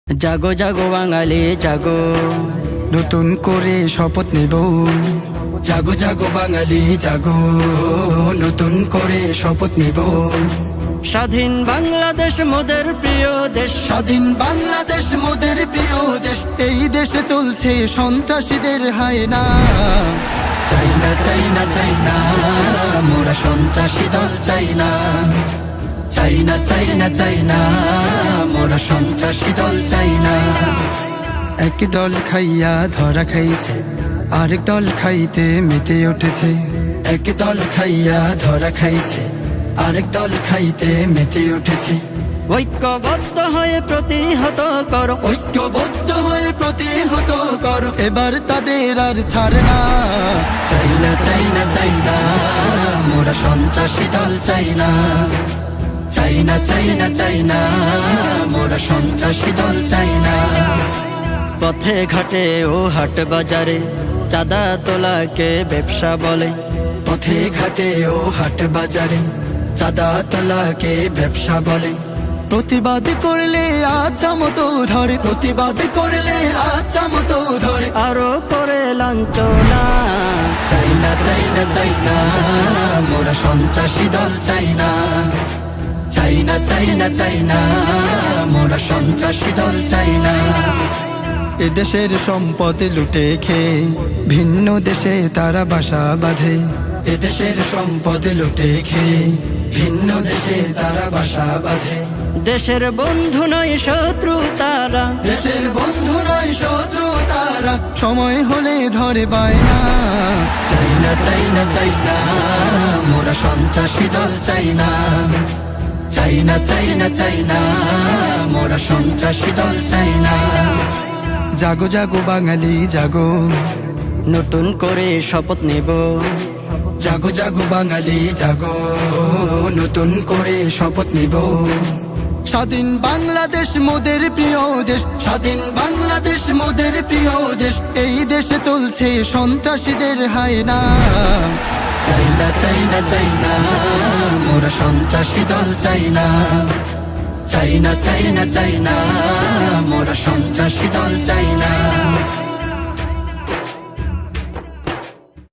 জাগো জাগো বাঙালি জাগো, নতুন করে শপথ নেব। জাগো জাগো বাঙালি জাগো, নতুন করে শপথ নেব। স্বাধীন বাংলাদেশ মোদের প্রিয় দেশ, স্বাধীন বাংলাদেশ মোদের প্রিয় দেশ। এই দেশে চলছে সন্ত্রাসীদের হায়না। চাই না চাই না চাই না, মোরা সন্ত্রাসী দল চাই না। চাই না চাই না চাই না, মোরা সন্ত্রাসী দল চাই না। এক দল খাইয়া ধরা খাইছে, আরেক দল খাইতে মেতে উঠেছে। এক দল খাইয়া ধরা খাইছে, আরেক দল খাইতে মেতে উঠেছে। ঐক্যবদ্ধ হয়ে প্রতিহত করো, ঐক্যবদ্ধ হয়ে প্রতিহত করো, এবার তাদের আর ছাড় না। চাই না চাই না চাই না, মোরা সন্ত্রাসী দল চাই না। চাই না চাই না চাই না, মোরা সন্ত্রাসী দল চাই না। পথে ঘাটে ও হাট বাজারে চাঁদা তোলাকে ব্যবসা বলে। পথে ঘাটে ও হাট বাজারে চাঁদা তোলাকে ব্যবসা বলে। প্রতিবাদ করলে আচ্ছা মতো ধরে, প্রতিবাদ করলে আচ্ছা মতো ধরে, আরো করে লাঞ্ছনা। চাই না চাই না চাই না, মোরা সন্ত্রাসী দল চাই না। চাই না চাই না চাই না, মোরা সন্ত্রাসী দল চাই না। এদেশের সম্পদ লুটে খেয়ে ভিন্ন দেশে তারা বাসা বাঁধে। এদেশের সম্পদ লুটে খেয়ে ভিন্ন দেশে তারা বাসা বাঁধে। দেশের বন্ধু নয় শত্রু তারা, দেশের বন্ধু নয় শত্রু তারা, সময় হলে ধরে বায়না। চাই না চাই না চাই না, মোরা সন্ত্রাসী দল চাই না। চাই না চাই না চাই না, মোরা সন্ত্রাসী দল চাই না। জাগো জাগো বাঙালি জাগো, নতুন করে শপথ নেব। জাগো জাগো বাঙালি জাগো, নতুন করে শপথ নিব। স্বাধীন বাংলাদেশ মোদের প্রিয় দেশ, স্বাধীন বাংলাদেশ মোদের প্রিয় দেশ। এই দেশে চলছে সন্ত্রাসীদের হায়না। চাই না চাই না চাই না, মোরা সন্ত্রাসী দল চাই না। চাই না চাই না চাই না, মোরা সন্ত্রাসী দল চাই না।